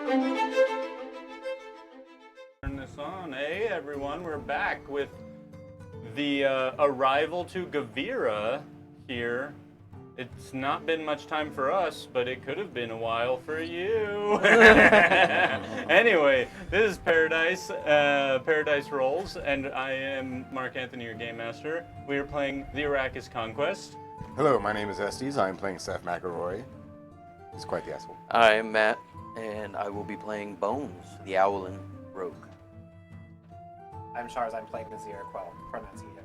Turn this on. Hey everyone, we're back with the arrival to Gavira here. It's not been much time for us, but it could have been a while for you. Anyway, this is Paradise Rolls, and I am Mark Anthony, your game master. We are playing the Arrakis Conquest. Hello, my name is Estes. I'm playing Pseph McElroy. He's quite the asshole. I'm Matt, and I will be playing Bones, the Owlin Rogue. I'm Charles, I'm playing Aziraquelle, pronounce he, him.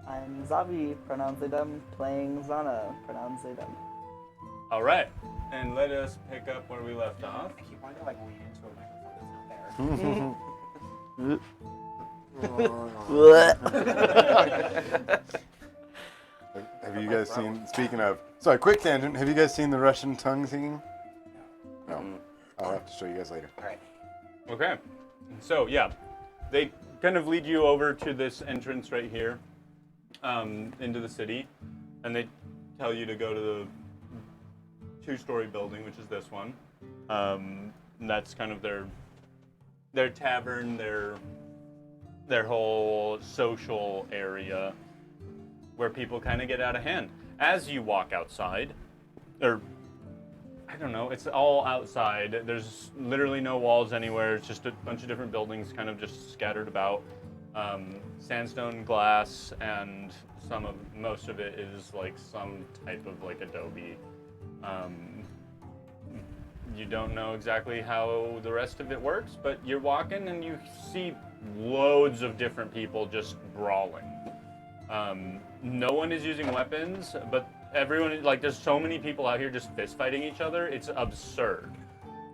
I'm Zavi, pronounce them, playing Zanna, pronounce them. All right, and let us pick up where we left off. I keep wanting to like lean into a microphone that's not there. Have you guys seen, speaking of, sorry, quick tangent, have you guys seen the Russian tongue singing? No. I'll have to show you guys later. All right. Okay, so yeah, they kind of lead you over to this entrance right here into the city, and they tell you to go to the two-story building, which is this one. And that's kind of their tavern, their whole social area where people kind of get out of hand. As you walk outside, or I don't know, it's all outside. There's literally no walls anywhere. It's just a bunch of different buildings kind of just scattered about. Sandstone, glass, and most of it is like some type of like adobe. You don't know exactly how the rest of it works, but you're walking and you see loads of different people just brawling. No one is using weapons, but everyone, like, there's so many people out here just fist fighting each other. It's absurd.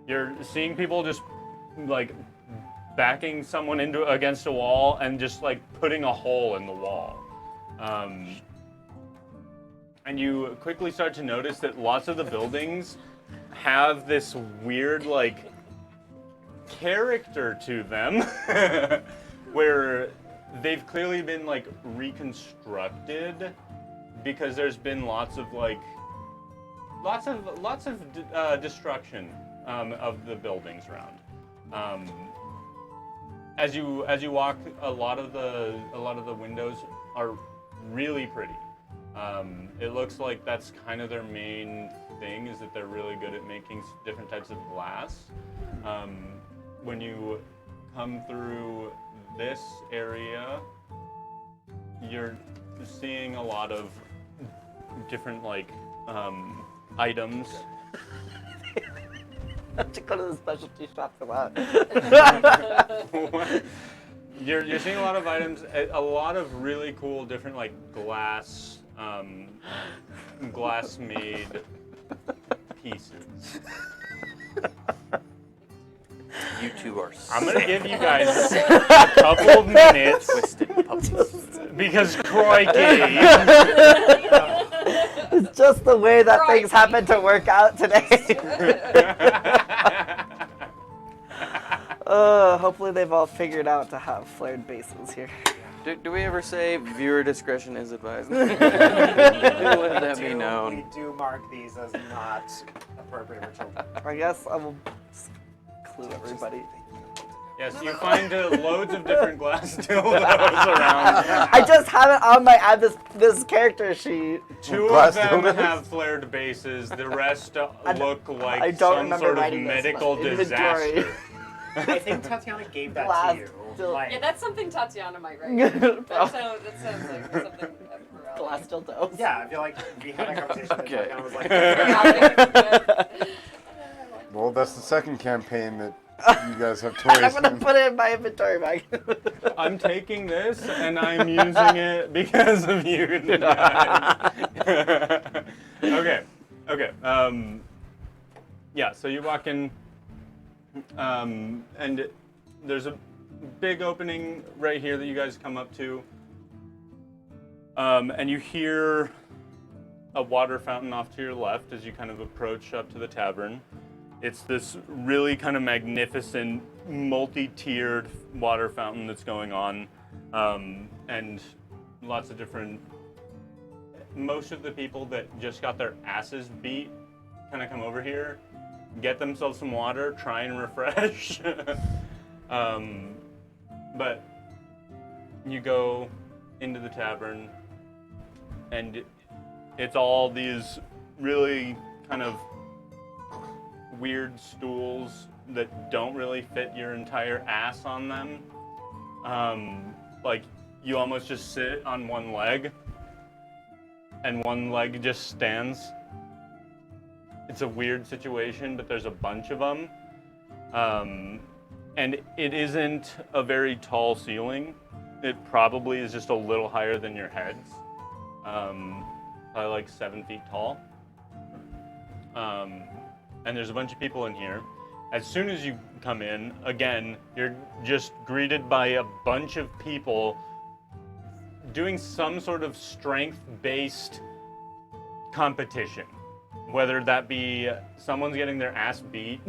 You're seeing people just like backing someone against a wall and just like putting a hole in the wall. And you quickly start to notice that lots of the buildings have this weird like character to them where they've clearly been like reconstructed because there's been lots of destruction of the buildings around. As you walk, a lot of the windows are really pretty. It looks like that's kind of their main thing, is that they're really good at making different types of glass. When you come through this area, you're seeing a lot of different like items. I have to go to the specialty shop for that. You're seeing a lot of items, a lot of really cool different like glass made pieces. You two are I'm gonna give you guys a couple of minutes twisted puppies. because crikey. It's just the way that things happen to work out today. Hopefully they've all figured out to have flared bases here. Do we ever say viewer discretion is advised? Let that be known. We do mark these as not appropriate for children. I guess I will clue everybody. Yes, you find loads of different glass dildos around. I just have it on my this character sheet. Two Glass of them dildos? have flared bases. The rest look like I don't some remember sort of writing this, medical but inventory. disaster. I think Tatiana gave that Glass to you. dildo. Like, Yeah, that's something Tatiana might write. That sounds like something for Glass dildos. yeah, I feel like we had that conversation and Okay. Tatiana was like, Well, that's the second campaign that you guys have toys. I'm gonna put it in my inventory bag. I'm taking this and I'm using it because of you guys. Okay. Yeah, so you walk in, and there's a big opening right here that you guys come up to. And you hear a water fountain off to your left as you kind of approach up to the tavern. It's this really kind of magnificent, multi-tiered water fountain that's going on, and lots of different. Most of the people that just got their asses beat kind of come over here, get themselves some water, try and refresh. But you go into the tavern, and it's all these really kind of weird stools that don't really fit your entire ass on them. Like, you almost just sit on one leg, and one leg just stands. It's a weird situation, but there's a bunch of them. And it isn't a very tall ceiling. It probably is just a little higher than your heads. Probably like 7 feet tall. And there's a bunch of people in here. As soon as you come in, again, you're just greeted by a bunch of people doing some sort of strength-based competition. Whether that be someone's getting their ass beat,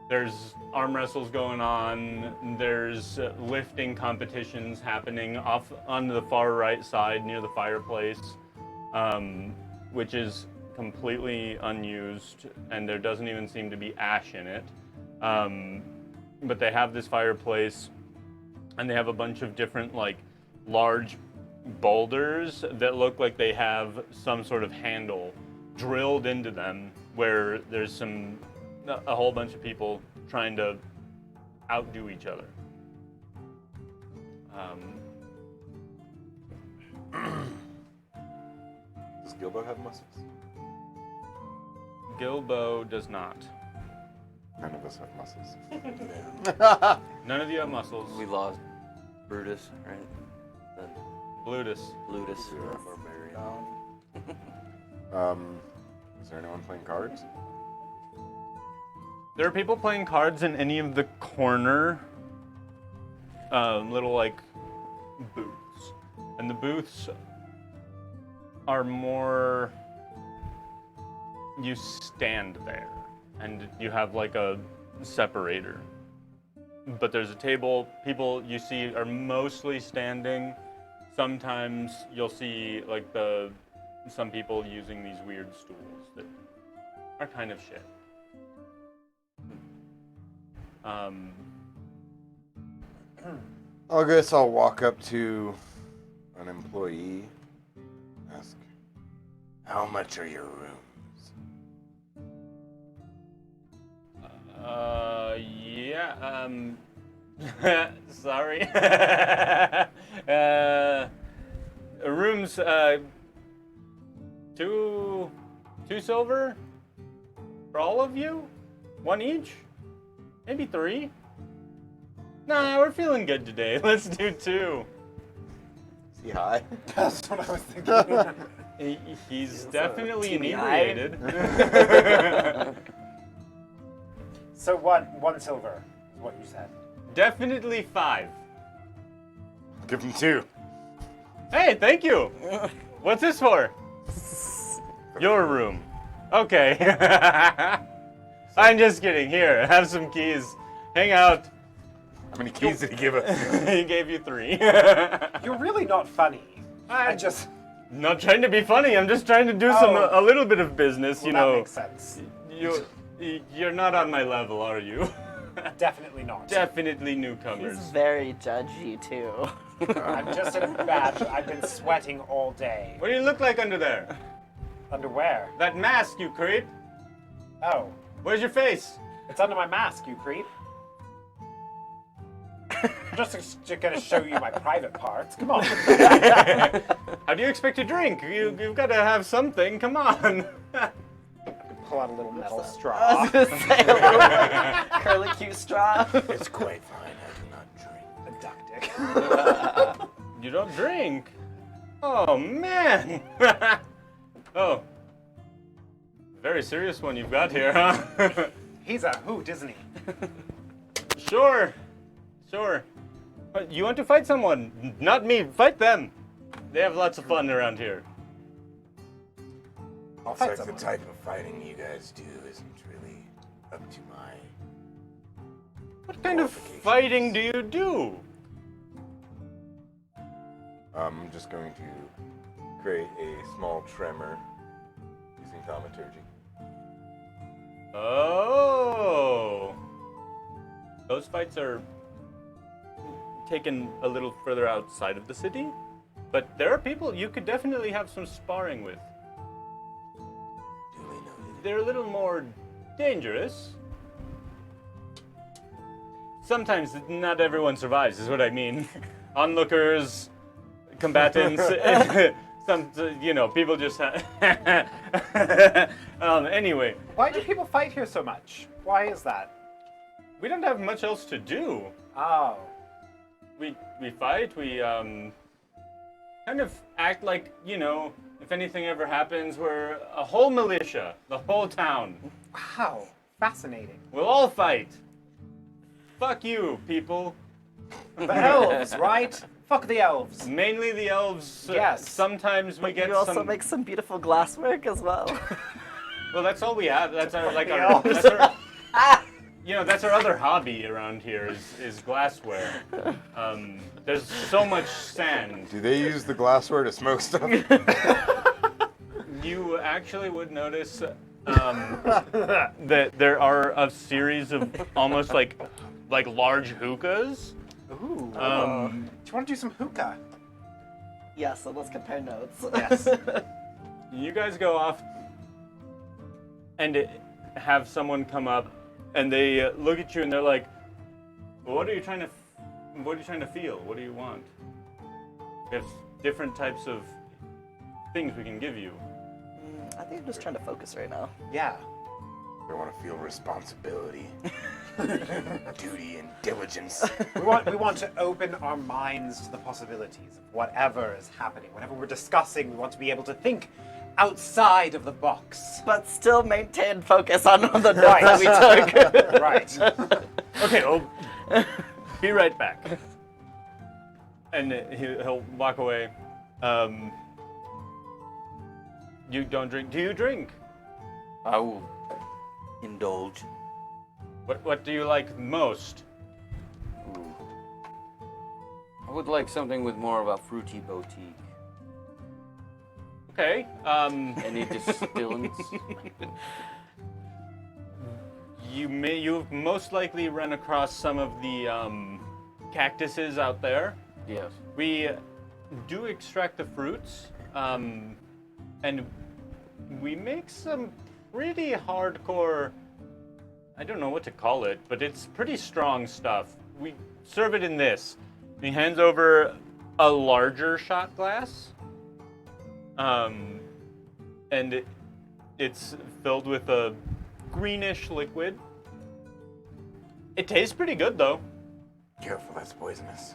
there's arm wrestles going on, there's lifting competitions happening off on the far right side near the fireplace, which is completely unused, and there doesn't even seem to be ash in it. But they have this fireplace, and they have a bunch of different, like, large boulders that look like they have some sort of handle drilled into them, where there's a whole bunch of people trying to outdo each other. Does Gilbo have muscles? Gilbo does not. None of us have muscles. None of you have muscles. We lost Brutus, right? Blutus. Ludus. Is there anyone playing cards? There are people playing cards in any of the corner little, like, booths. And the booths are more, you stand there and you have like a separator. But there's a table, people you see are mostly standing. Sometimes you'll see like some people using these weird stools that are kind of shit. I guess I'll walk up to an employee, ask, how much are your rooms? Sorry. Rooms, two silver for all of you? One each? Maybe 3? Nah, we're feeling good today. Let's do 2. Is he high? That's what I was thinking. He's definitely teeny inebriated. So one silver is what you said. Definitely 5. Give him 2. Hey, thank you. What's this for? Your room. Okay. I'm just kidding. Here, have some keys. Hang out. How many keys did he give us? He gave you 3. You're really not funny. I just. Not trying to be funny. I'm just trying to do a little bit of business. Well, You that know. makes sense. You're not on my level, are you? Definitely not. Definitely newcomers. He's very judgy too. I'm just in a batch. I've been sweating all day. What do you look like under there? Underwear. That mask, you creep. Oh, Where's your face? it's under my mask, you creep. I'm just gonna show you my private parts. Come on. How do you expect to drink? You've got to have something. Come on. Pull out a little metal I straw. was gonna say a little curlicue straw. It's quite fine. I do not drink. A duck dick. You don't drink. Oh man. Oh. Very serious one you've got here, huh? He's a hoot, isn't he? Sure. But you want to fight someone? Not me. Fight them. They have lots of fun around here. I'll It's fight like someone. the type of fighting you guys do isn't really up to my... What kind of fighting do you do? I'm just going to create a small tremor using thaumaturgy. Oh. Those fights are taken a little further outside of the city, but there are people you could definitely have some sparring with. They're a little more dangerous. Sometimes not everyone survives, is what I mean. Onlookers, combatants, people just anyway. Why do people fight here so much? Why is that? We don't have much else to do. Oh. We fight, we kind of act like, if anything ever happens, we're a whole militia, the whole town. Wow. Fascinating. We'll all fight. Fuck you, people. The elves, right? Fuck the elves. Mainly the elves. Yes. Sometimes we get You also some. make some beautiful glasswork as well. Well, that's all we have. That's our The elves. that's our other hobby around here is glassware. There's so much sand. Do they use the glassware to smoke stuff? You actually would notice that there are a series of almost like large hookahs. Ooh. Um, do you want to do some hookah? Yeah, so let's compare notes. Yes. You guys go off and have someone come up, and they look at you and they're like, well, "What are you trying to feel? What do you want?" We have different types of things we can give you. I think I'm just trying to focus right now. Yeah. I want to feel responsibility, duty, and diligence. We want to open our minds to the possibilities of whatever is happening. Whatever we're discussing, we want to be able to think outside of the box. But still maintain focus on the notes that we took. Right. Okay, well, be right back. And he'll walk away. You don't drink. Do you drink? I will indulge. What do you like most? Ooh. I would like something with more of a fruity boutique. Okay. Any distillants? You've most likely run across some of the cactuses out there. Yes. We do extract the fruits, and we make some pretty hardcore, I don't know what to call it, but it's pretty strong stuff. We serve it in this. He hands over a larger shot glass, and it's filled with a greenish liquid. It tastes pretty good, though. Careful, that's poisonous.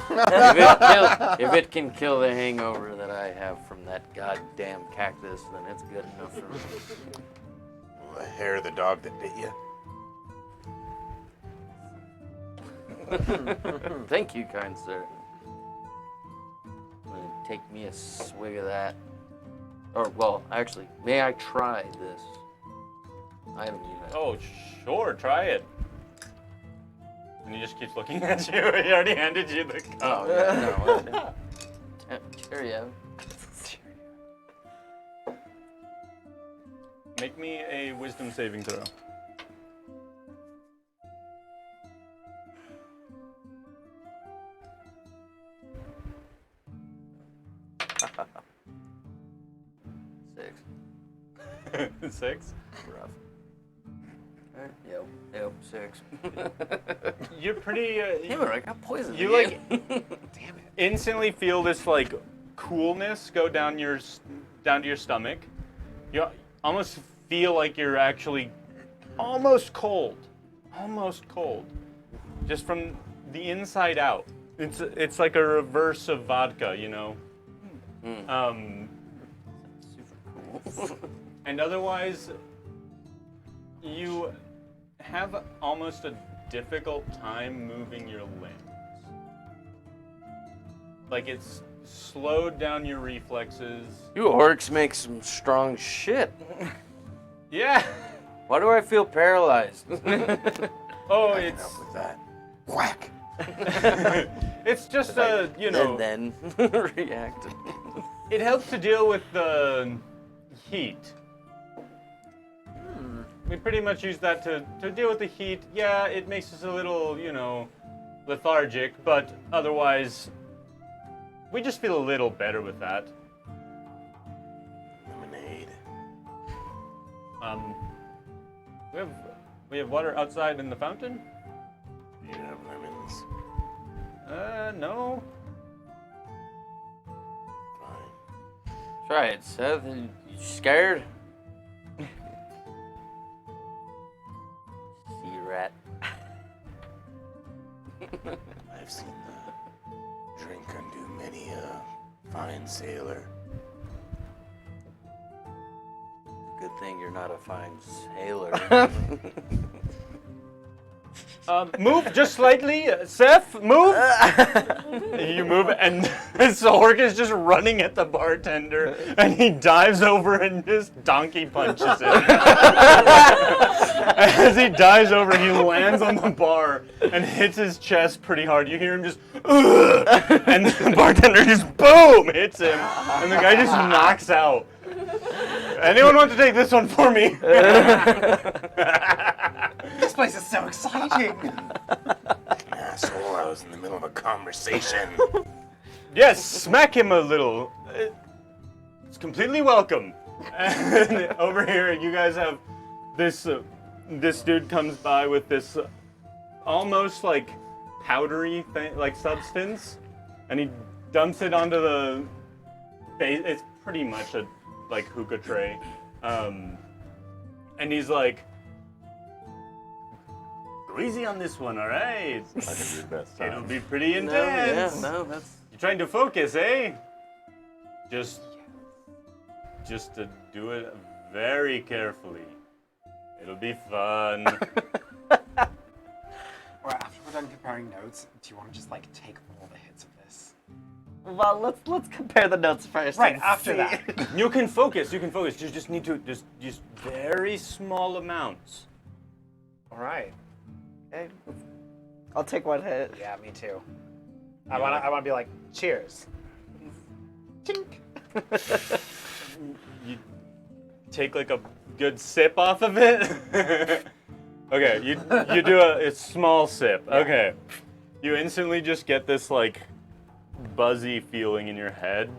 If it can kill the hangover that I have from that goddamn cactus, then it's good enough for me. The hair of the dog that bit you. Thank you, kind sir. Take me a swig of that. Or, well, actually, may I try this? I haven't used that. Oh, sure, try it. And he just keeps looking at you. He already handed you the cup. Oh, yeah, no. Cheerio. Make me a wisdom saving throw. Six. 6? Rough. Yep, 6. You're pretty. Damn it, I got poisoned. You again. Damn it. instantly feel this like coolness go down to your stomach. You almost feel like you're actually almost cold, just from the inside out. It's like a reverse of vodka, you know. Super cool. And otherwise, you have almost a difficult time moving your limbs. Like it's slowed down your reflexes. You orcs make some strong shit. Yeah. Why do I feel paralyzed? Oh, Up with that. Whack. it's just and then react. It helps to deal with the heat. We pretty much use that to deal with the heat. Yeah, it makes us a little, lethargic, but otherwise, we just feel a little better with that. Lemonade. We have water outside in the fountain? Do you have lemons? No. Fine. Try it, Seth. You scared? Sea rat. I've seen the drink undo many a fine sailor. Good thing you're not a fine sailor. Move just slightly, Seth. Move. You move, and Zork is just running at the bartender, and he dives over and just donkey punches him. As he dives over, he lands on the bar and hits his chest pretty hard. You hear him just, "Ugh!" And the bartender just boom hits him, and the guy just knocks out. Anyone want to take this one for me? This place is so exciting. Asshole, I was in the middle of a conversation. Yes, smack him a little. It's completely welcome. And over here, you guys have this. This dude comes by with this almost like powdery thing, like substance, and he dumps it onto the base. It's pretty much a like hookah tray, and he's like, "Go easy on this one, all right? I can do your best. It'll be pretty intense." That's... You're trying to focus, eh? Just to do it very carefully. It'll be fun. Or after we're done comparing notes, do you want to just like take all the hits of this? Well, let's compare the notes first. Right and after see. that. You can focus. You just need to just very small amounts. All right. Okay, I'll take one hit. Yeah, me too. I wanna be like, cheers. Chink. You take like a good sip off of it. Okay, you do a small sip. Okay, you instantly just get this like buzzy feeling in your head.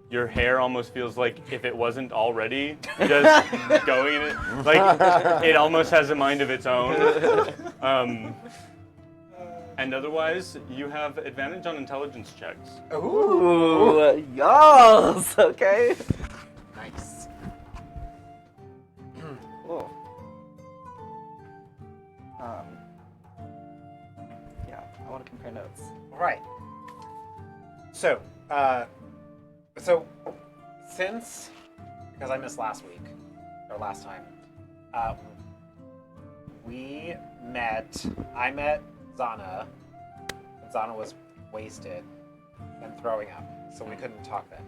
Your hair almost feels like if it wasn't already just going in it. Like it almost has a mind of its own. And otherwise, you have advantage on intelligence checks. Ooh, yes. Okay. Nice. Cool. Yeah, I want to compare notes. All right. So, since, because I missed last week, or last time, I met Zanna, and Zanna was wasted and throwing up, so we couldn't talk then.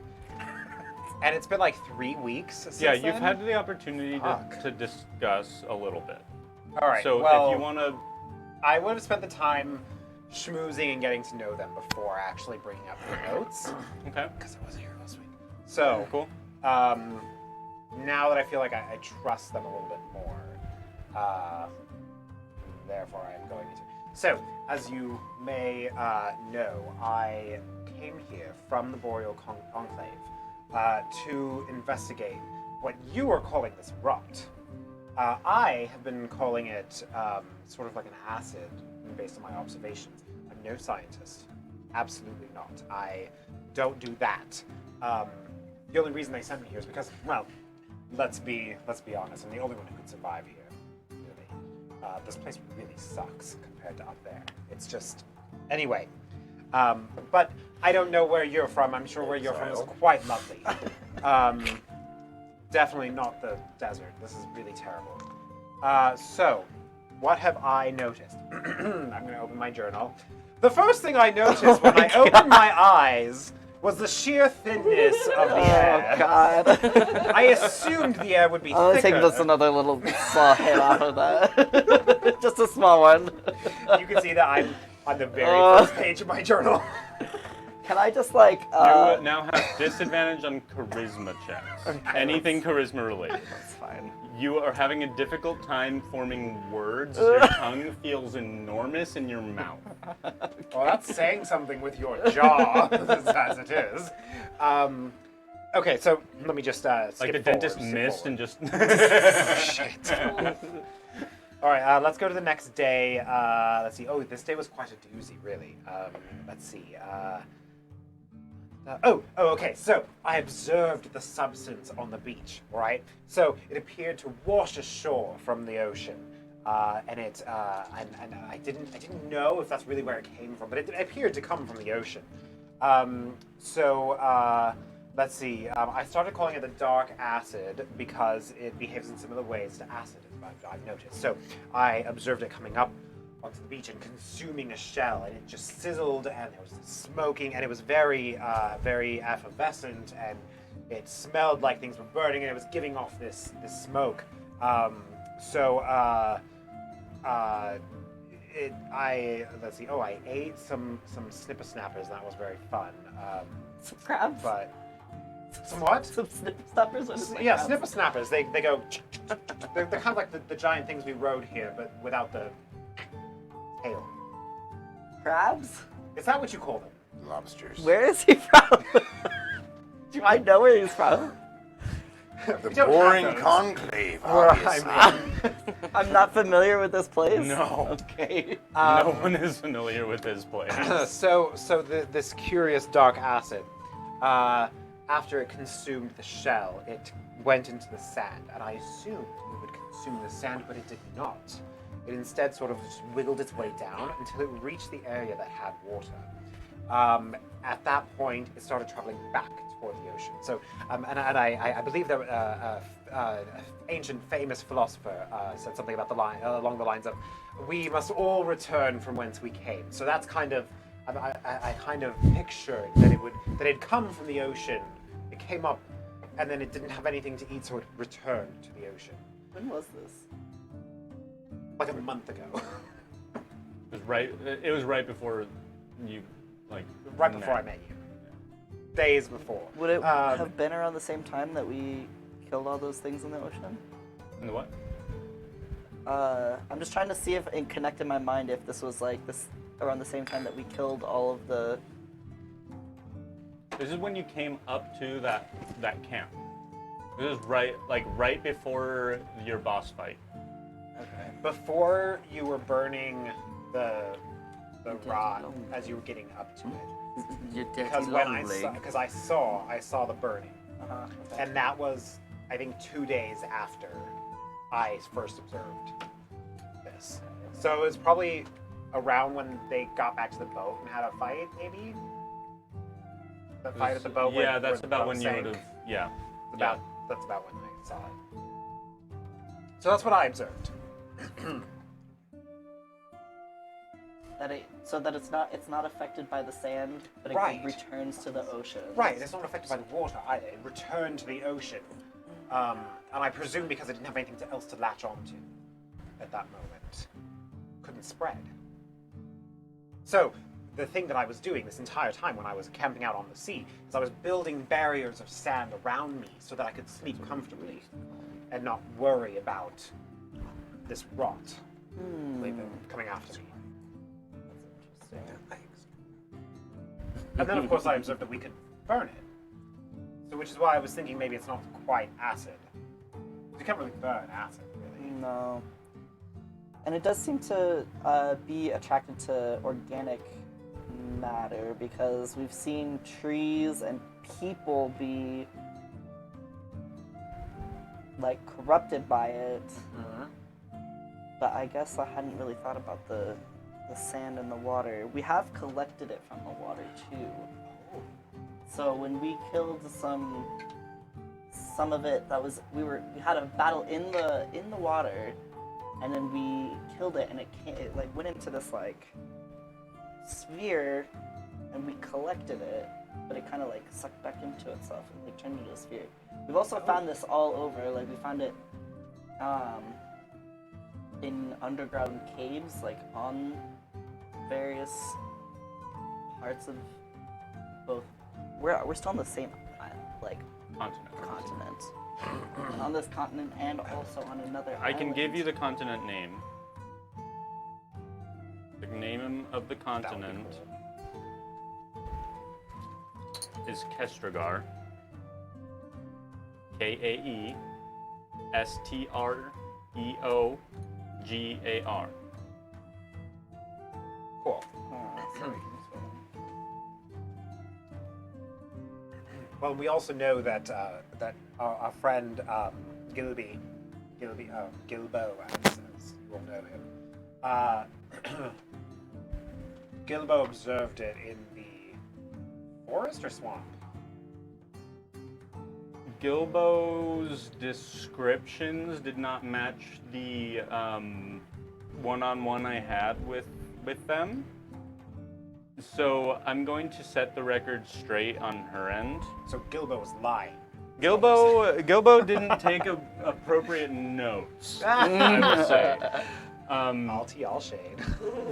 And it's been like 3 weeks since Yeah, then. you've had the opportunity Fuck. to discuss a little bit. All right, So well, if you want to, I would have spent the time schmoozing and getting to know them before actually bringing up the notes, okay, because I wasn't here last week. So, cool. now that I feel like I trust them a little bit more, therefore I'm going to. So, as you may know, I came here from the Boreal Enclave to investigate what you are calling this rot. I have been calling it sort of like an acid based on my observations. I'm no scientist. Absolutely not. I don't do that. The only reason they sent me here is because, well, let's be honest, I'm the only one who could survive here. Really. This place really sucks compared to up there. It's just, anyway. But I don't know where you're from. I'm sure where you're from is quite lovely. Definitely not the desert. This is really terrible. So, what have I noticed? I'm going to open my journal. The first thing I noticed when I opened my eyes was the sheer thinness of the air. Oh God. I assumed the air would be I'll thicker. take just another little small hit off of that. Just a small one. You can see that I'm on the very first page of my journal. Can I just like You now have disadvantage on charisma checks. Okay, Anything charisma related. That's fine. You are having a difficult time forming words. Your tongue feels enormous in your mouth. Well, that's saying something with your jaw, as it is. Okay, so let me just skip Like the forward, dentist skip missed forward. and just. Shit. All right, let's go to the next day. Let's see. Oh, this day was quite a doozy, really. Let's see. Okay. So I observed the substance on the beach. Right. So it appeared to wash ashore from the ocean, and it and I didn't know if that's really where it came from, but it appeared to come from the ocean. Let's see. I started calling it the dark acid because it behaves in similar ways to acid, I've noticed. So I observed it coming up onto the beach and consuming a shell, and it just sizzled, and there was smoking, and it was very, very effervescent, and it smelled like things were burning, and it was giving off this smoke. Let's see. Oh, I ate some snipper snappers. That was very fun. Some crabs. But some what? Some snipper snappers. Or just like Yeah, crabs? snipper snappers. They go. They're kind of like the giant things we rode here, but without the tail. Crabs? Is that what you call them? Lobsters. Where is he from? Do I know where he's from? The We don't boring have those. conclave, Where obviously. I'm not familiar with this place. No. Okay. No one is familiar with this place. This curious dark acid, after it consumed the shell, it went into the sand, and I assumed it would consume the sand, but it did not. It instead sort of just wiggled its way down until it reached the area that had water. At that point, it started traveling back toward the ocean. So, I believe that ancient famous philosopher said something about along the lines of, "We must all return from whence we came." So that's kind of, I kind of pictured that it'd come from the ocean, it came up, and then it didn't have anything to eat, so it returned to the ocean. When was this? Like a month ago. It was right before you, like. Right before I met you. Days before. Would it have been around the same time that we killed all those things in the ocean? In the what? I'm just trying to see if it connect in my mind if this was like this around the same time that we killed all of the. This is when you came up to that camp. This is right before your boss fight. Okay. Before you were burning the rod as you were getting up to it. Your dirty Because when long leg. I saw the burning. Uh-huh. And that was, I think, 2 days after I first observed this. So it was probably around when they got back to the boat and had a fight, maybe? The fight at the boat? Yeah, where that's the about boat when you sank? would have. Yeah. That's about when I saw it. So that's what I observed. That it's not affected by the sand, but it Right. returns to the ocean. Right, it's not affected by the water either. It returned to the ocean. And I presume because it didn't have anything else to latch onto at that moment. Couldn't spread. So, the thing that I was doing this entire time when I was camping out on the sea is I was building barriers of sand around me so that I could sleep comfortably and not worry about this rot coming after me. And then, of course, I observed that we could burn it. So, which is why I was thinking maybe it's not quite acid. You can't really burn acid, really. No. And it does seem to be attracted to organic matter because we've seen trees and people be like corrupted by it. But I guess I hadn't really thought about the sand and the water. We have collected it from the water too. So when we killed some of it, we had a battle in the water, and then we killed it, and it like went into this like sphere, and we collected it, but it kind of like sucked back into itself and like turned into a sphere. We've also found this all over. Like we found it in underground caves, like on various parts of we're still on the same like Continent. continent. On this continent and also on another I can island. give you the continent name. The name of the continent is Kestragar. Kaestreogar. Cool. Sorry. Well, we also know that our friend Gilbo, as you all know him, Gilbo observed it in the forest or swamp. Gilbo's descriptions did not match the one-on-one I had with them. So I'm going to set the record straight on her end. So Gilbo was lying. Gilbo didn't take appropriate notes, I would say. All tea, all shade.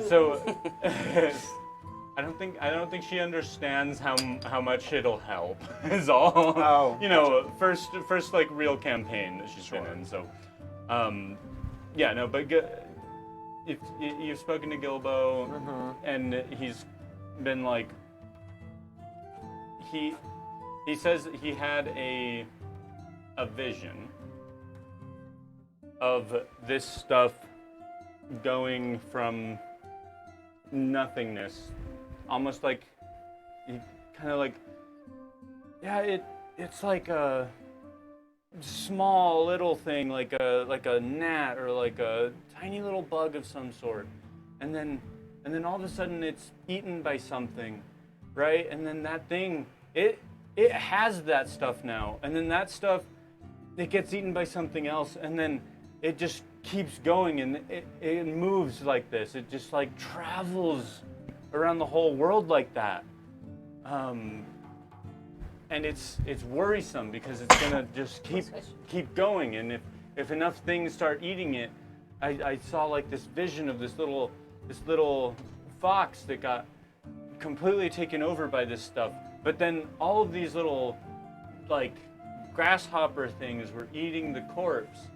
So I don't think she understands how much it'll help. Is all. Oh, you know, first like real campaign that she's been in. So, yeah, no, but if you've spoken to Gilbo, and he's been like, he says he had a vision of this stuff going from nothingness, almost like kind of like, yeah, it's like a small little thing, like a gnat or like a tiny little bug of some sort, and then all of a sudden it's eaten by something, right? And then that thing, it has that stuff now, and then that stuff, it gets eaten by something else, and then it just keeps going, and it moves like this. It just like travels around the whole world like that. And it's worrisome because it's gonna just keep going, and if enough things start eating it, I saw like this vision of this little fox that got completely taken over by this stuff. But then all of these little like grasshopper things were eating the corpse.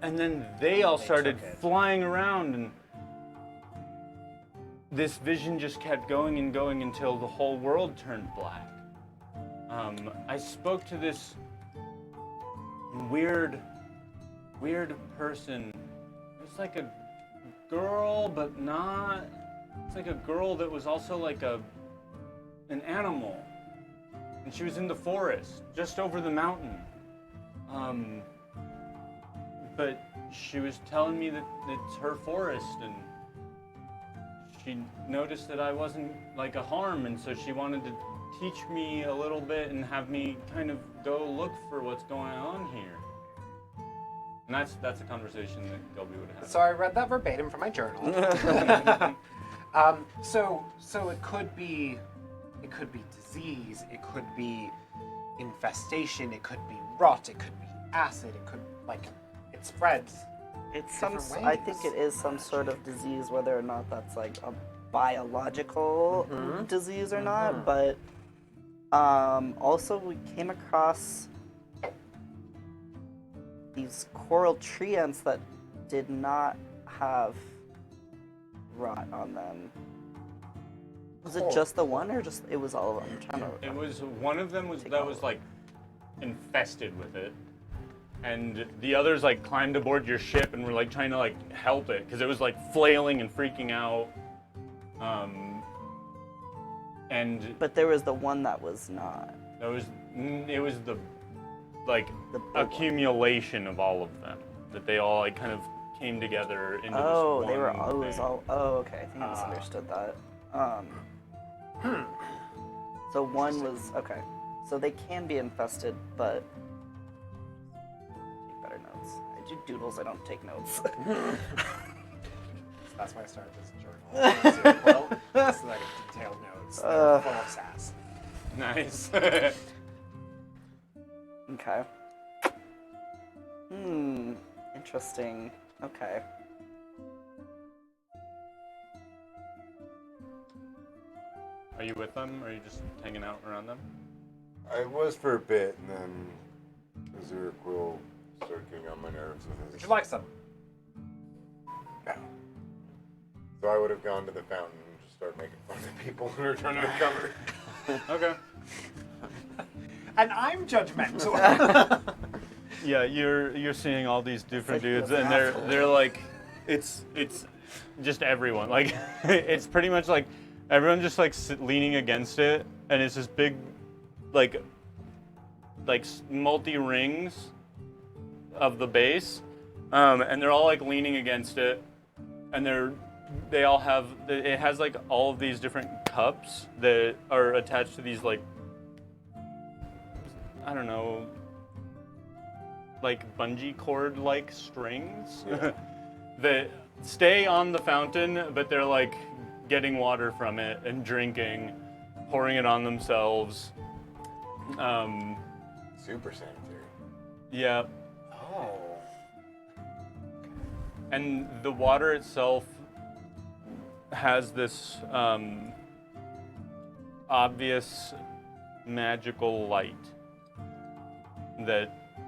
And then they all started flying around, and this vision just kept going and going until the whole world turned black. I spoke to this weird person. It was like a girl, but not. It's like a girl that was also like an animal. And she was in the forest, just over the mountain. But she was telling me that it's her forest, and she noticed that I wasn't like a harm, and so she wanted to teach me a little bit and have me kind of go look for what's going on here. And that's a conversation that Gilby would have. So I read that verbatim from my journal. So it could be disease, it could be infestation, it could be rot, it could be acid, it could it spreads. It's some. different I think ways. it is some sort of disease, whether or not that's like a biological disease or not. But also we came across these coral tree ants that did not have rot on them. Was it just the one, or just it was all of them? I'm trying to It was one of them was like infested with it, and the others like climbed aboard your ship and were like trying to like help it because it was like flailing and freaking out. And But there was the one that was not. it was the like The big accumulation of all of them that they all like kind of came together into Oh, this they were. one Oh, it was thing. all. Oh, okay. I think I misunderstood that. So one was okay. So they can be infested, but take better notes. I do doodles. I don't take notes. That's why I started this journal. Well, this is like a detailed notes. They're full of sass. Nice. Okay. Interesting. Okay. Are Are you with them, or are you just hanging out around them? I was for a bit, and then Aziraquelle started getting on my nerves with Would his. you like some? No. So I would have gone to the fountain and just started making fun of people who are trying to recover. Okay. And I'm judgmental. Yeah, you're seeing all these different like dudes, the and they're like, it's just everyone. Like, it's pretty much like everyone just like leaning against it, and it's this big, like multi rings of the base, and they're all like leaning against it, and they all have it has like all of these different cups that are attached to these like, I don't know, like bungee cord like strings that stay on the fountain, but they're like getting water from it and drinking, pouring it on themselves. Super sanitary. Yeah. Oh. And the water itself has this obvious magical light that,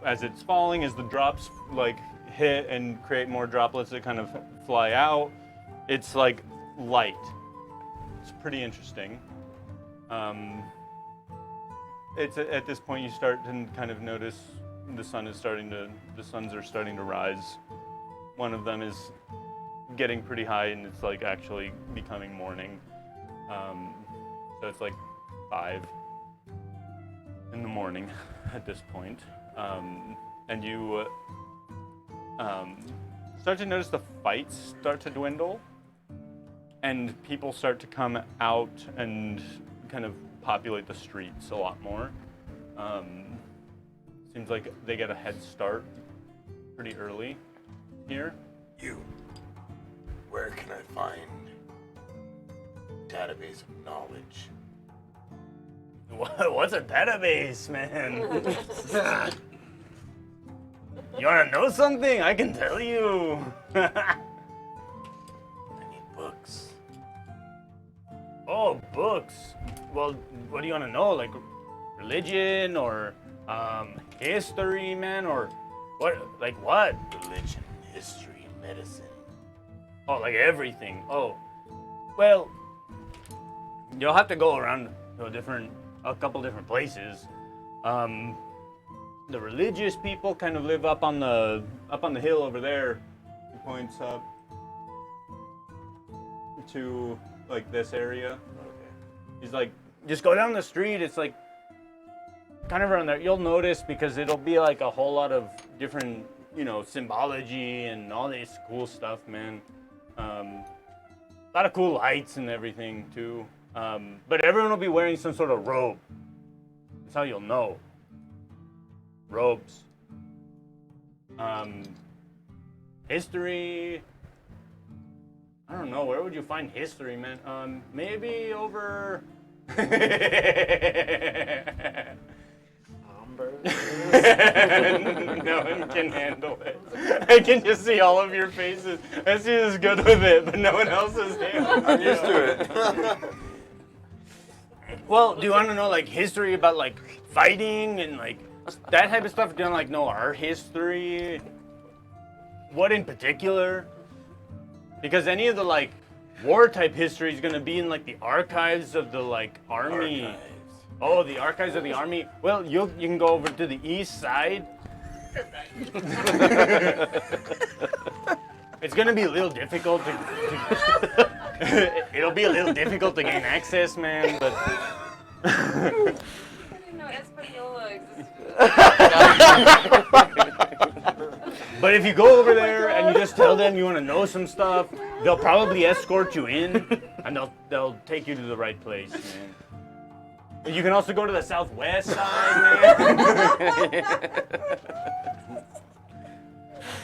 as it's falling, as the drops like hit and create more droplets that kind of fly out, it's like light. It's pretty interesting. It's at this point you start to kind of notice the suns are starting to rise. One of them is getting pretty high, and it's like actually becoming morning. So it's like 5 in the morning at this point. And you start to notice the fights start to dwindle, and people start to come out and kind of populate the streets a lot more. Seems like they get a head start pretty early here. Where can I find database of knowledge? What's a database, man? You wanna know something? I can tell you. I need books. Oh, books. Well, what do you wanna know? Like religion or history, man, or what? Like what? Religion, history, medicine. Oh, like everything. Oh, well, you'll have to go around to a couple different places. The religious people kind of live up on the hill over there. He points up to like this area. Okay. He's like, just go down the street. It's like kind of around there. You'll notice because it'll be like a whole lot of different, symbology and all this cool stuff, man. A lot of cool lights and everything too. But everyone will be wearing some sort of robe. That's how you'll know. Robes. History. I don't know. Where would you find history, man? Maybe over. No one can handle it. I can just see all of your faces. I see is good with it, but no one else is here. I'm used to it. Well, do you want to know like history about like fighting and like that type of stuff? Do you want to like know our history? What in particular? Because any of the like war type history is gonna be in like the archives of the like army. Archives. Oh, the archives of the army. Well, you can go over to the east side. It's gonna be a little difficult to it'll be a little difficult to gain access, man. But I didn't know Española existed. but if you go over there and you just tell them you want to know some stuff, they'll probably escort you in, and they'll take you to the right place, man. You can also go to the southwest side, man.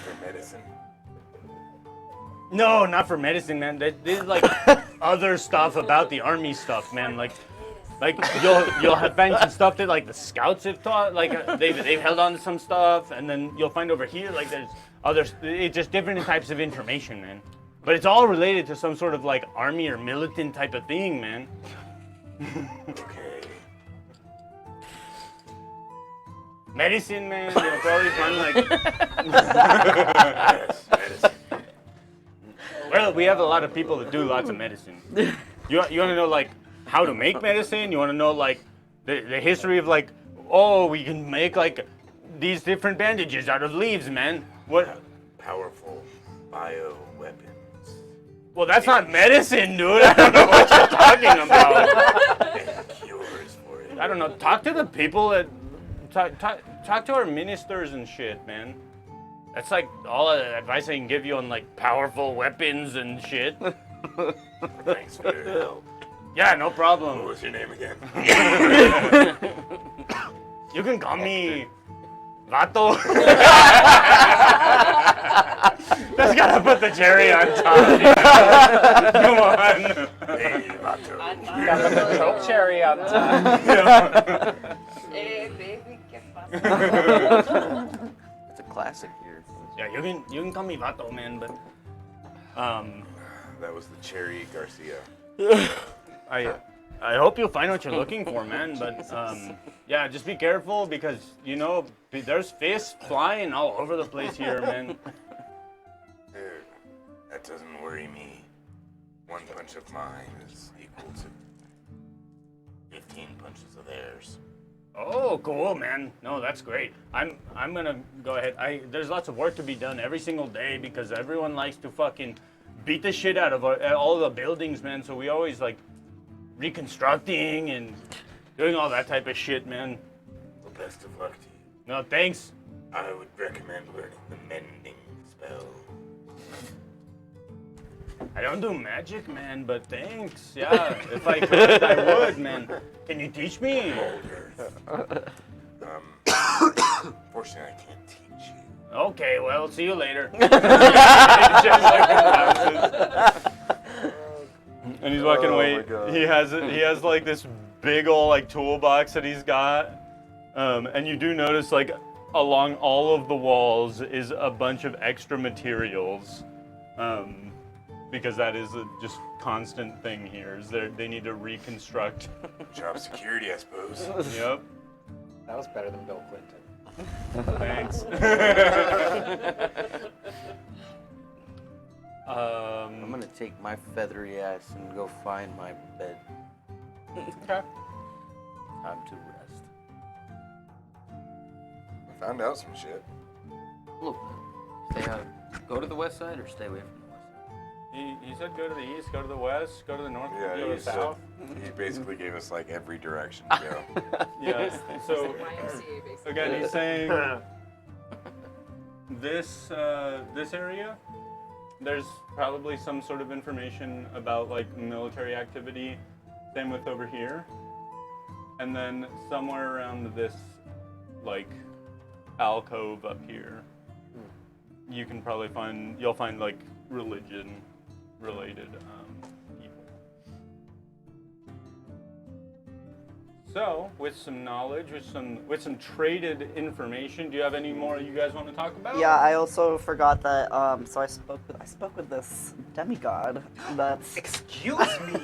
For medicine. No, not for medicine, man. This is like other stuff about the army stuff, man. Like you'll have find some stuff that like the scouts have taught, like they've held on to some stuff, and then you'll find over here like there's others. It's just different types of information, man. But it's all related to some sort of like army or militant type of thing, man. Okay. Medicine, man. You'll probably find like. Yes, medicine. Well, we have a lot of people that do lots of medicine. You want to know like how to make medicine? You want to know like the history of like, oh, we can make like these different bandages out of leaves, man. What? Powerful bio weapons. Well, that's not medicine, dude. I don't know what you're talking about. And cures for it. I don't know. Talk to the people that talk to our ministers and shit, man. That's like all the advice I can give you on like powerful weapons and shit. Thanks for your help. Yeah, no What problem. was your name again? You can call me Vato. That's gotta put the cherry on top. Come on. Hey, Vato. Got the coke cherry on top. Hey, baby, ¿qué pasa? It's a classic here. Yeah, you can call me Vato, man, but That was the Cherry Garcia. I hope you'll find what you're looking for, man. But yeah, just be careful because you know there's fish flying all over the place here, man. Dude, that doesn't worry me. One punch of mine is equal to 15 punches of theirs. Oh, cool, man. No, that's great. I'm gonna go ahead. There's lots of work to be done every single day because everyone likes to fucking beat the shit out of all the buildings, man. So we always like reconstructing and doing all that type of shit, man. Well, best of luck to you. No, thanks. I would recommend learning the mending spell. I don't do magic, man, but thanks. Yeah, if I could, I would, man. Can you teach me? Fortunately, I can't teach you. Okay, well, see you later. And he's walking away. my God. He has like this big old like toolbox that he's got. And you do notice like along all of the walls is a bunch of extra materials. Because that is a just constant thing here. Is they need to reconstruct. Job security, I suppose. Yep. That was better than Bill Clinton. Thanks. I'm gonna take my feathery ass and go find my bed. Okay. Time to rest. I found out some shit. Look, stay out. Go to the west side or stay away from the west side. He said go to the east, go to the west, go to the north, Yeah, go to he the south. He basically gave us like every direction to go. Yeah. So YMCA, basically. again, he's saying this area. There's probably some sort of information about like military activity. Same with over here, and then somewhere around this like alcove up here, you can probably you'll find like religion related people. So, with some knowledge, with some traded information, do you have any more you guys want to talk about? Yeah, I also forgot that. So I spoke with this demigod. That's Excuse me.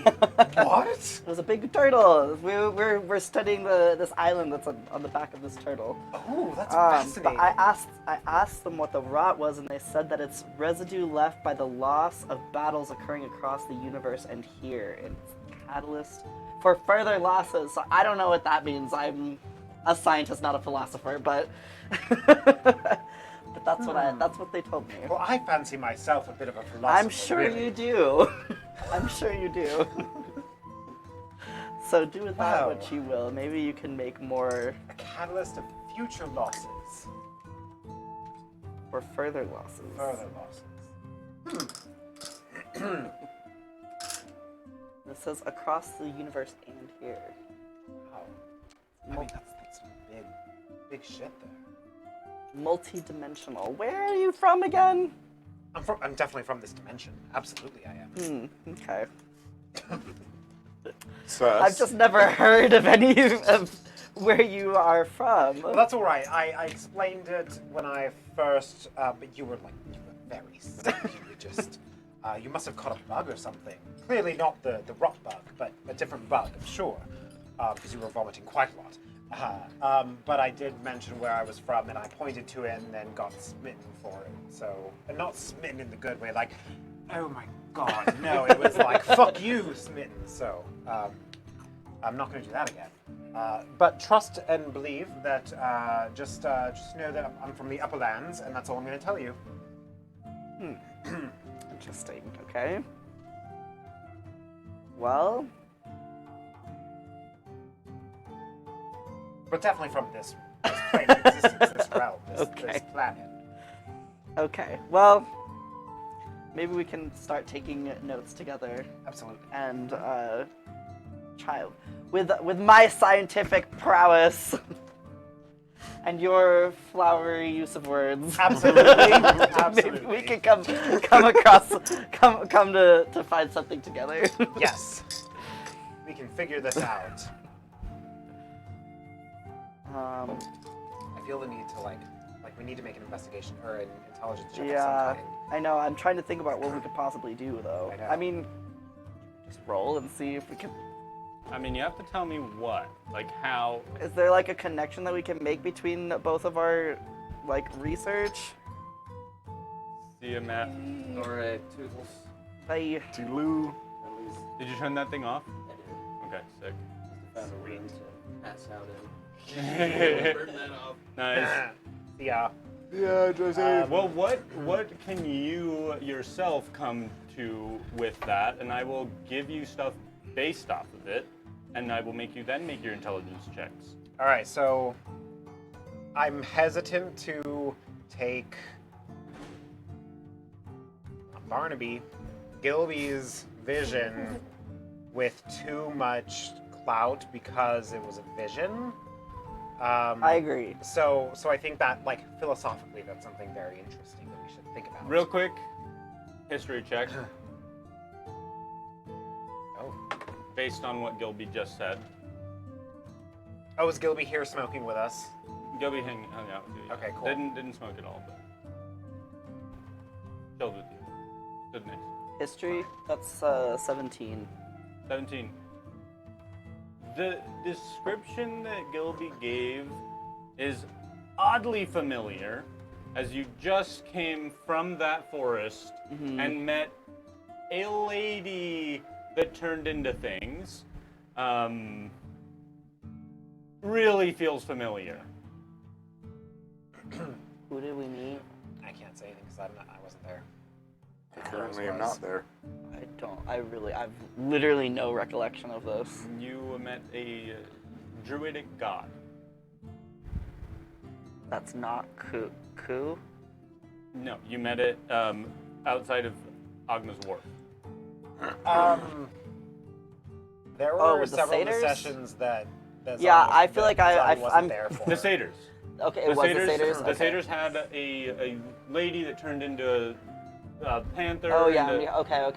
What? it was a big turtle. We're studying this island that's on the back of this turtle. Oh, that's But fascinating. I asked them what the rot was, and they said that it's residue left by the loss of battles occurring across the universe and here. And it's catalyst for further losses. So I don't know what that means. I'm a scientist, not a philosopher, but but that's what they told me. Well, I fancy myself a bit of a philosopher. I'm sure really. you do. I'm sure you do. So do with that Wow. what you will. Maybe you can make more A catalyst of future losses. for further losses. Further losses. It says across the universe and here. Wow. I mean, that's some big shit there. Multi-dimensional. Where are you from again? I'm definitely from this dimension. Absolutely, I am. Okay. Sus. I've just never heard of any of where you are from. Well, that's all right. I explained it when I first, but you were very sick. You were just You must have caught a bug or something. Clearly not the rock bug, but a different bug, I'm sure, because you were vomiting quite a lot. But I did mention where I was from, and I pointed to it and then got smitten for it. So, and not smitten in the good way, like, oh my god, no, it was like, fuck you, smitten. So, I'm not going to do that again. But trust and believe that, just know that I'm from the upper lands, and that's all I'm going to tell you. Interesting. Okay. Well, But definitely from this plane of existence, this realm, this planet. okay. Well, maybe we can start taking notes together. Absolutely. And child, with my scientific prowess and your flowery use of words, Absolutely. maybe we can come to find something together. Yes. We can figure this out. I feel the need to like we need to make an investigation or an intelligence check of Yeah, some kind. I know. I'm trying to think about what we could possibly do, though. I know. I mean, just roll and see if we can. I mean, you have to tell me what, like how. Is there like a connection that we can make between both of our like research? See a map. All right, Toodles. Bye. Toodaloo. At least Did you turn that thing off? I did. Okay, sick. Found a room to pass out in. Turn that off. Nice. Yeah. Yeah, Jose. Well, what can you yourself come to with that, and I will give you stuff based off of it, and I will make you then make your intelligence checks. All right. So I'm hesitant to take Barnaby, Gilby's vision with too much clout because it was a vision. I agree. So I think that, like, philosophically, that's something very interesting that we should think about. Real quick, history check Oh. based on what Gilby just said. Oh, is Gilby here smoking with us? Gilby hung out with you. Yeah. Okay, cool. Didn't smoke at all, but chilled with you. Stood next. History. That's 17. 17. The description that Gilby gave is oddly familiar, as you just came from that forest and met a lady that turned into things. Really feels familiar. Who did we meet? I can't say anything because I wasn't there. I currently am not there. I don't. I've literally no recollection of this. You met a druidic god. That's not Ku. No, you met it outside of Agna's Wharf. There were Oh, with the several satyrs? sessions that Yeah, Zana I feel like Zana wasn't I'm there for. The satyrs. Okay, it was the satyrs. The Okay. satyrs had a lady that turned into a panther. Oh yeah. and Okay.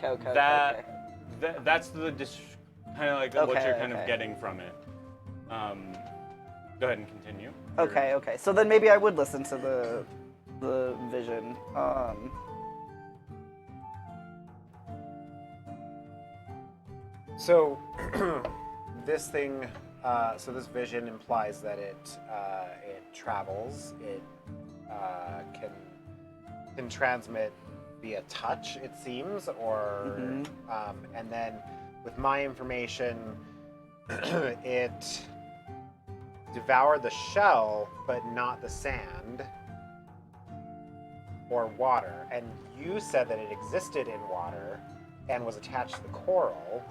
that's the kind of like what Okay, you're kind of okay. getting from it. Go ahead and continue. Okay. So then maybe I would listen to the vision. So this thing, so this vision implies that it travels. It can transmit via touch, it seems, or and then with my information, it devoured the shell, but not the sand or water. And you said that it existed in water and was attached to the coral.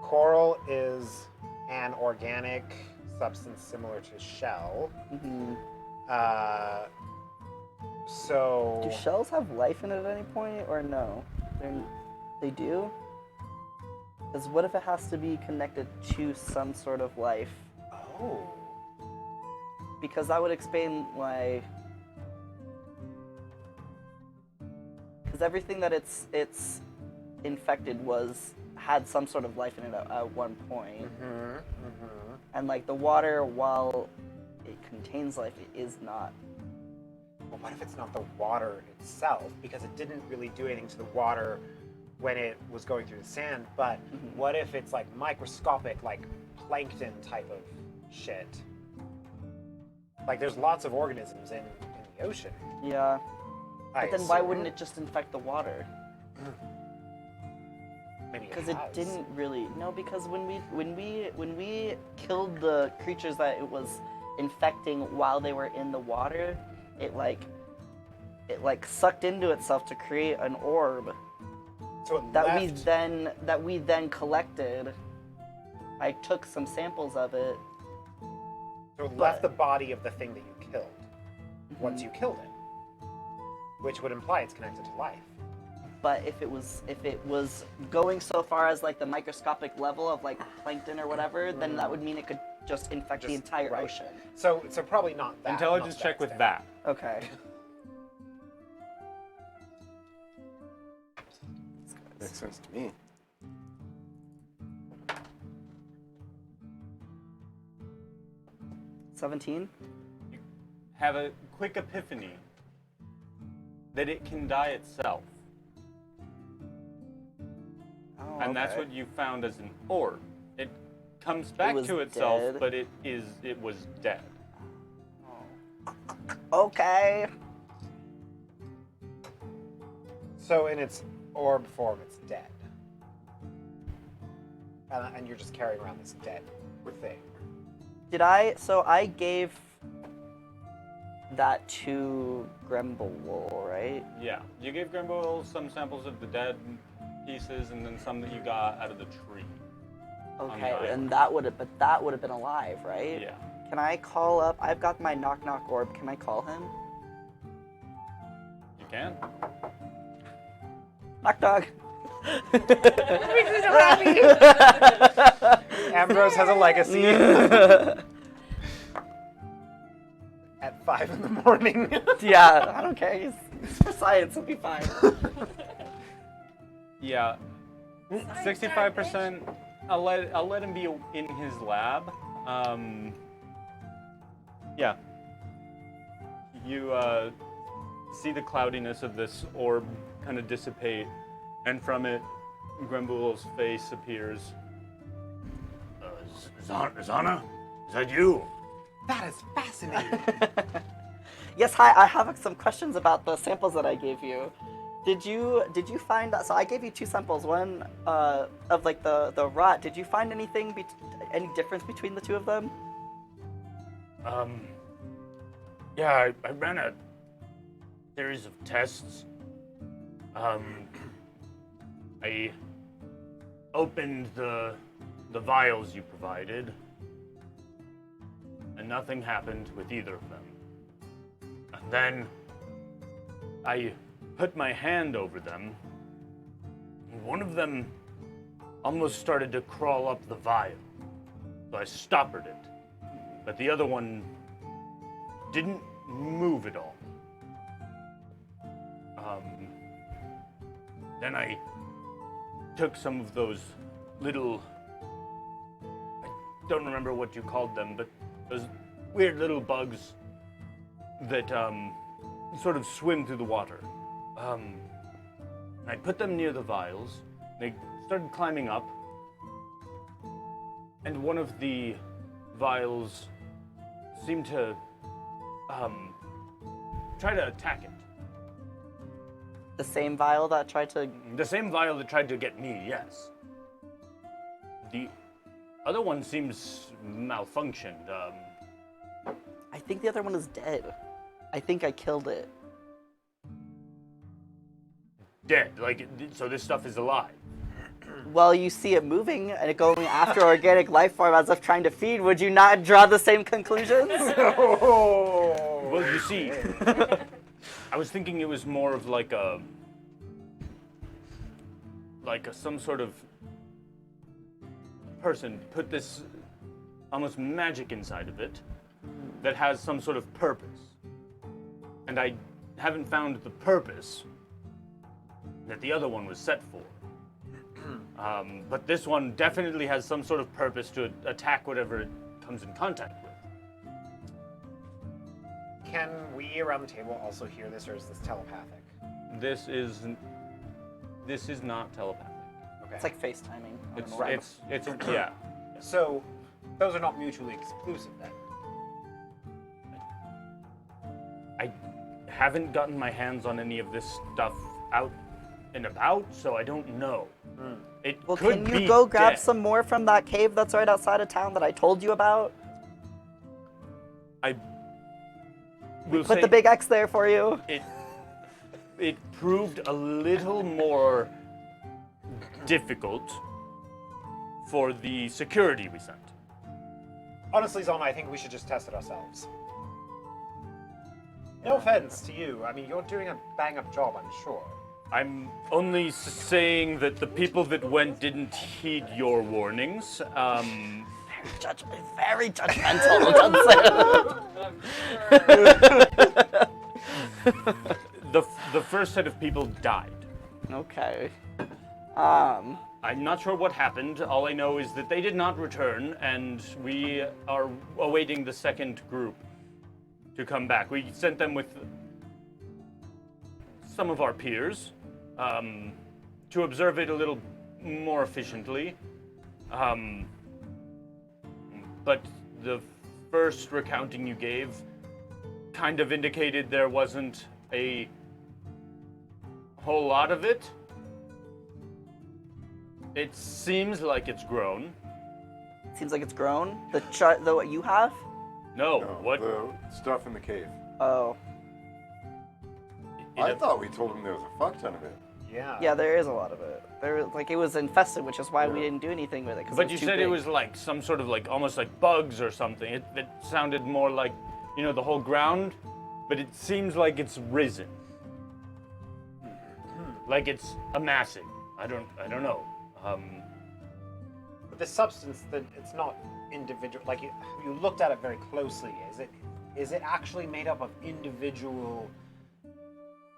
Coral is an organic substance similar to shell. So Do shells have life in it at any point, or no? They do? Because what if it has to be connected to some sort of life? Oh. Because that would explain why. Because everything that it's infected had some sort of life in it at one point. And like the water, while it contains life, it is not But what if it's not the water itself? Because it didn't really do anything to the water when it was going through the sand, but what if it's like microscopic, like plankton type of shit? Like there's lots of organisms in the ocean. Yeah. I But then why assume. wouldn't it just infect the water? Maybe Because it has. didn't really. No, because when we killed the creatures that it was infecting while they were in the water, it like sucked into itself to create an orb So it that left. we then collected. I took some samples of it. So it left the body of the thing that you killed once you killed it, which would imply it's connected to life. But if it was going so far as like the microscopic level of like plankton or whatever, then that would mean it could just infect the Just- entire right. ocean. So probably not that. Intelligence not check with extent. that. Okay. Makes sense to me. $17. Have a quick epiphany that it can die itself. Oh, And that's okay. what you found as an orb. It comes back was to itself, dead. but it was dead. Okay. So in its orb form, it's dead. And you're just carrying around this dead thing. So I gave that to Gremble, right? Yeah. You gave Grimble some samples of the dead pieces and then some that you got out of the tree. Okay, island. and that would have been alive, right? Yeah. Can I call up? I've got my knock knock orb. Can I call him? You can. Knock knock. Ambrose has a legacy. At 5 in the morning. Yeah, I don't care. He's for science. He'll be fine. Yeah. 65%. I'll let him be in his lab. Yeah. You see the cloudiness of this orb kind of dissipate, and from it, Grembul's face appears. Zanna? Is that you? That is fascinating. Yes, hi. I have some questions about the samples that I gave you. Did you find that? So I gave you 2 samples. One of like the rot. Did you find anything? Any difference between the 2 of them? Yeah, I ran a series of tests. I opened the vials you provided, and nothing happened with either of them. And then I put my hand over them, and one of them almost started to crawl up the vial, so I stoppered it. But the other one didn't move at all. Then I took some of those little, I don't remember what you called them, but those weird little bugs that sort of swim through the water. And I put them near the vials. They started climbing up, and one of the vials seemed to try to attack it. The same vial that tried to. The same vial that tried to get me, yes. The other one seems malfunctioned. I think the other one is dead. I think I killed it. Dead. So this stuff is alive. Well, you see it moving and it going after organic life form as if trying to feed. Would you not draw the same conclusions? Well, you see, I was thinking it was more of like a some sort of person put this almost magic inside of it that has some sort of purpose. And I haven't found the purpose that the other one was set for. But this one definitely has some sort of purpose to attack whatever it comes in contact with. Can we around the table also hear this, or is this telepathic? This is not telepathic. Okay. It's like FaceTiming. It's yeah. So, those are not mutually exclusive then. I haven't gotten my hands on any of this stuff out and about, so I don't know. It Well, could can you be go grab dead. some more from that cave that's right outside of town that I told you about? I will Put say the big X there for you. it proved a little more difficult for the security we sent. Honestly, Zanna, I think we should just test it ourselves. No offense to you. I mean, you're doing a bang-up job, I'm sure. I'm only saying that the people that went didn't heed your warnings. Very judgmental. Don't say it. The first set of people died. Okay. I'm not sure what happened. All I know is that they did not return, and we are awaiting the second group to come back. We sent them with some of our peers to observe it a little more efficiently. But the first recounting you gave kind of indicated there wasn't a whole lot of it. It seems like it's grown. Seems like it's grown. The what you have? No, No, what? the stuff in the cave. Oh. I thought we told him there was a fuck ton of it. Yeah. Yeah, there is a lot of it. It was infested, which is why we Yeah. didn't do anything with it. 'Cause But it you was too said it big. was like some sort of like almost like bugs or something. It sounded more like, the whole ground, but it seems like it's risen. Like it's amassing. I don't know. But this substance, that it's not individual. Like, you looked at it very closely. Is it actually made up of individual,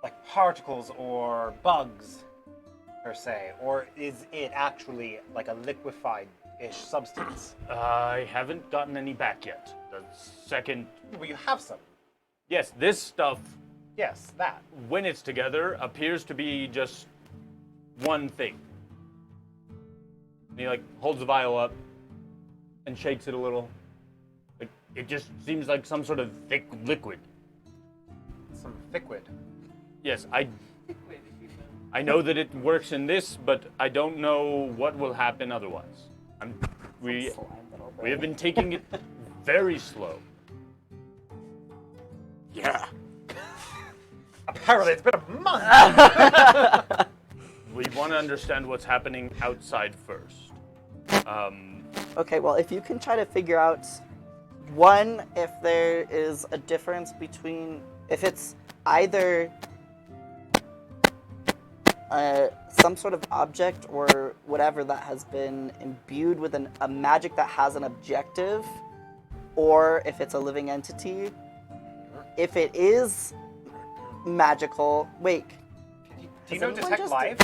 like, particles or bugs, per se, or is it actually like a liquefied-ish substance? I haven't gotten any back yet. The second, Well, you have some. yes, this stuff, Yes, that. when it's together, appears to be just one thing. And he like holds the vial up and shakes it a little. Like it just seems like some sort of thick liquid. Some liquid. Yes, I know that it works in this, but I don't know what will happen otherwise. We have been taking it very slow. Yeah. Apparently, it's been a month. We want to understand what's happening outside first. Okay, well, if you can try to figure out, one, if there is a difference between, if it's either some sort of object or whatever that has been imbued with a magic that has an objective, or if it's a living entity. If it is magical, wait. Do you Does know anyone detect just- life?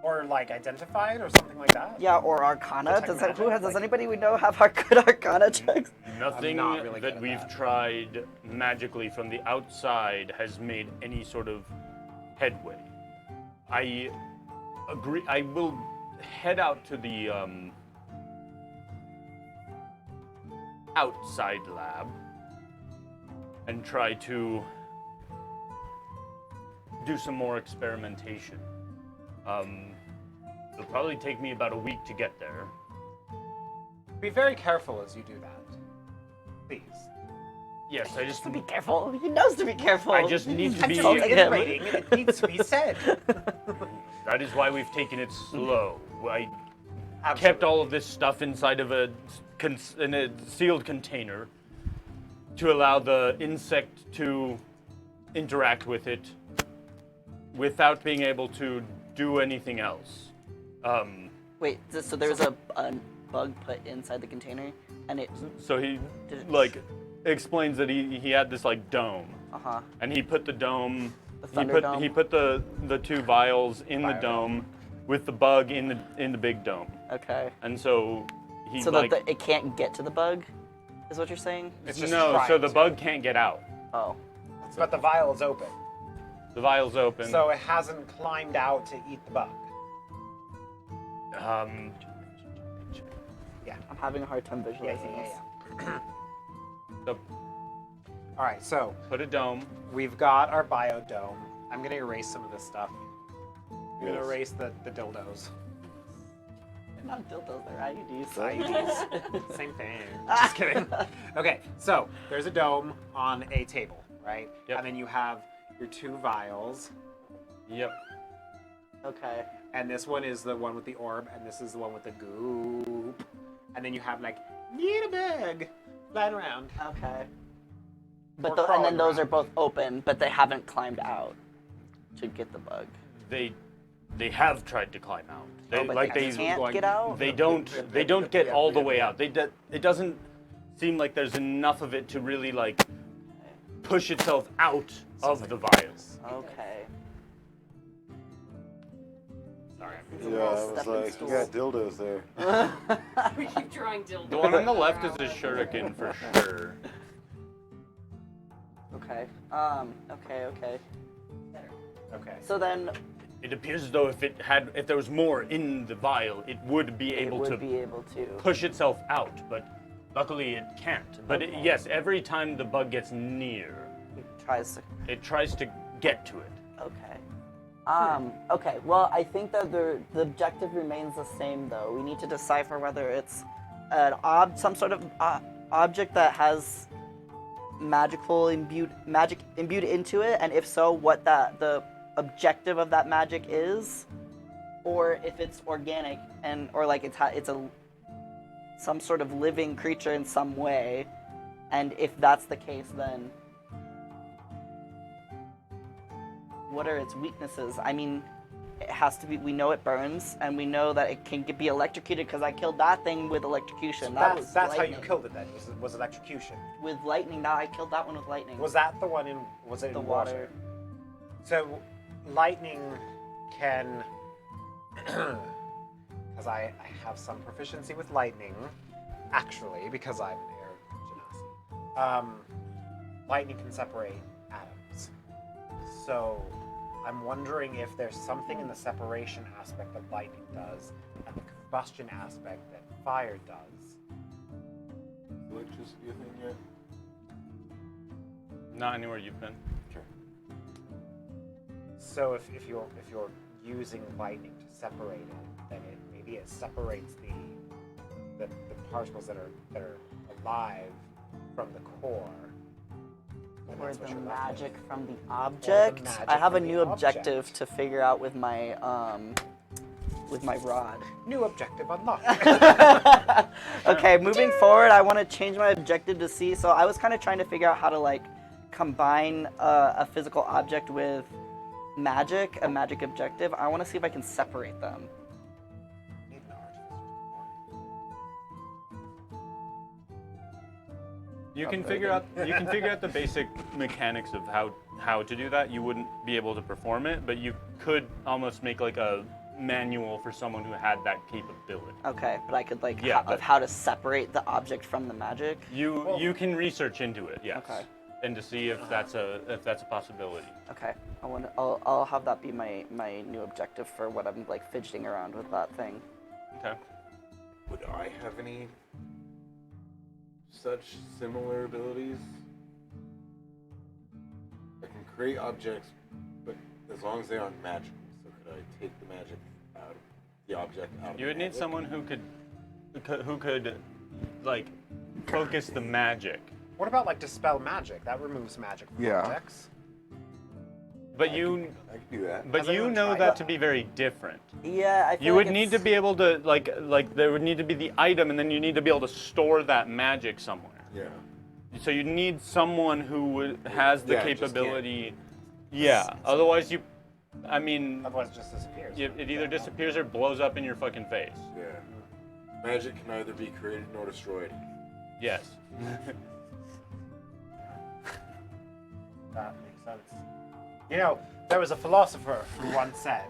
Or, like, identify it or something like that? Yeah, or Arcana. Detect Does magic, anybody we know have good Arcana checks? Nothing I'm not really good that at we've that. tried magically from the outside has made any sort of headway. I agree. I will head out to the outside lab and try to do some more experimentation. It'll probably take me about a week to get there. Be very careful as you do that. Please. Yes, I just To be careful. He knows to be careful. I just need to I'm be. just reiterating, it needs to be said. That is why we've taken it slow. I Absolutely. kept all of this stuff inside of in a sealed container to allow the insect to interact with it without being able to do anything else. Wait, so there was a bug put inside the container, and it. So he Did it- like explains that he had this like dome, Uh-huh. and he put the dome. The He thunder put dome? he put the two vials in the Biodome. dome with the bug in the big dome, Okay. and so he So like that it can't get to the bug, is what you're saying? It's just no, so trying the to. bug can't get out. Oh. But the vial is open. The vial's open. So it hasn't climbed out to eat the bug. Yeah. I'm having a hard time visualizing this. So All right, so put a dome. we've got our biodome. I'm going to erase some of this stuff. I'm going to Yes. erase the dildos. They're not dildos, they're IUDs. IUDs. Same thing. Just kidding. Okay, so there's a dome on a table, right? Yep. And then you have your 2 vials. Yep. Okay. And this one is the one with the orb, and this is the one with the goop. And then you have like, need a bag flying around. Okay. Or But and then crawling those around. are both open, but they haven't climbed out to get the bug. They have tried to climb out. They, Oh, but like they can't get out? They don't get all the way out. It doesn't seem like there's enough of it to really like push itself out of the vials. Okay. Sorry. Yeah, I was Stepping like, you stools. got dildos there. We keep drawing dildos. The one on the left is a shuriken for sure. Okay. Okay. Okay. So then It appears as though if there was more in the vial, it would be it able would to be able to. push itself out, but luckily it can't. But Okay. yes, every time the bug gets near, It tries to. it tries to get to it. Okay. Okay. Well, I think that the objective remains the same, though. We need to decipher whether it's some sort of object that has magic imbued into it, and if so, what the objective of that magic is, or if it's organic or like it's some sort of living creature in some way, and if that's the case, then what are its weaknesses? I mean, it has to be. We know it burns, and we know that it can be electrocuted because I killed that thing with electrocution. That's how you lightning. killed it then, was electrocution. With lightning. Now I killed that one with lightning. Was that the one was it in the water? water? So, lightning can, because I have some proficiency with lightning, actually, because I'm an air genasi. Lightning can separate atoms. So, I'm wondering if there's something in the separation aspect that lightning does, and the combustion aspect that fire does. Electricity a thing yet? Not anywhere you've been. So if you're using lightning to separate it, then maybe it separates the particles that are alive from the core. And Or that's what the you're left magic with. from the object. magic I have a from the new objective object. to figure out with my rod. New objective unlocked. Okay, moving forward, I want to change my objective to see. So I was kind of trying to figure out how to like combine a physical object with magic, a magic objective. I want to see if I can separate them. You can figure out the basic mechanics of how to do that. You wouldn't be able to perform it, but you could almost make like a manual for someone who had that capability. Okay, but I could like Yeah, of but- how to separate the object from the magic. You can research into it, yes. Okay. And to see if that's a possibility. Okay, I'll have that be my new objective for what I'm like fidgeting around with that thing. Okay. Would I have any such similar abilities? I can create objects, but as long as they aren't magical. So could I take the magic out of the object out of You would the need magic? someone who could like focus the magic. What about like dispel magic? That removes magic from Yeah. objects. But I you can do that. but Has you anyone know tried that that? to be very different. Yeah, I feel You like would need to it's- be able to like there would need to be the item, and then you need to be able to store that magic somewhere. Yeah. So you need someone who has the Yeah, just capability. Yeah. Otherwise, I mean, Otherwise, it just disappears. it either disappears or blows up in your fucking face. Yeah. Magic can neither be created nor destroyed. Yes. That makes sense. You know, there was a philosopher who once said,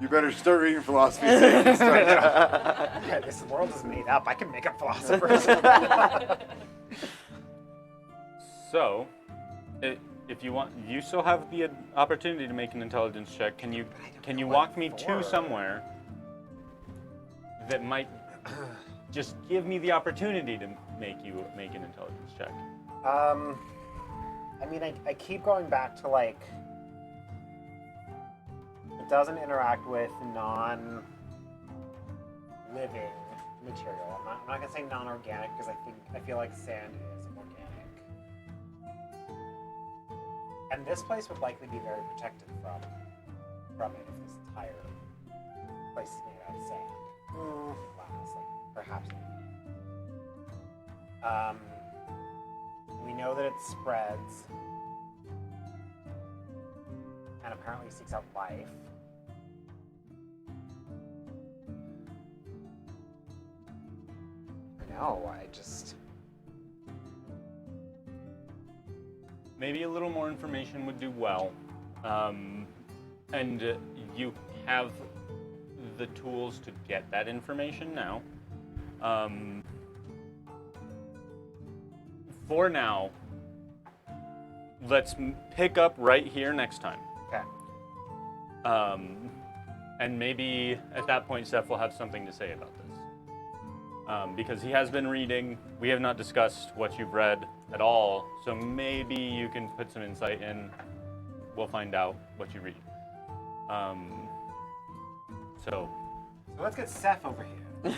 You better start reading philosophy. so you can start now. yeah, this world is made up. I can make up philosophers. So, if you want, you still have the opportunity to make an intelligence check. Can you walk me to somewhere that might just give me the opportunity to make an intelligence check? I mean, I keep going back to like it doesn't interact with non-living material. I'm not gonna say non-organic because I feel like sand is organic, and this place would likely be very protected from it if this entire place is made out of sand. Glass, like perhaps. We know that it spreads and apparently seeks out life. No, I just... Maybe a little more information would do well. And you have the tools to get that information now. For now, let's pick up right here next time. Okay. And maybe at that point, Pseph will have something to say about this. Because he has been reading. We have not discussed what you've read at all, so maybe you can put some insight in. We'll find out what you read. So let's get Pseph over here.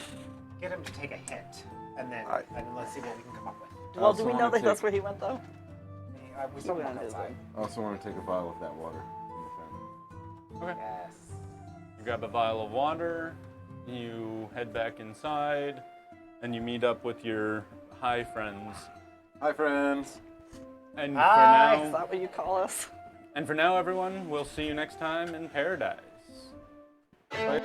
Get him to take a hit, and then let's see what we can come up with. Well, do we know that that's where he went, though? We still Maybe want on his outside. I also want to take a vial of that water in the fountain. Okay. Yes. You grab a vial of water, you head back inside, and you meet up with your high friends. Hi, friends. And Hi. Is that what you call us? for now, everyone, we'll see you next time in paradise. Bye.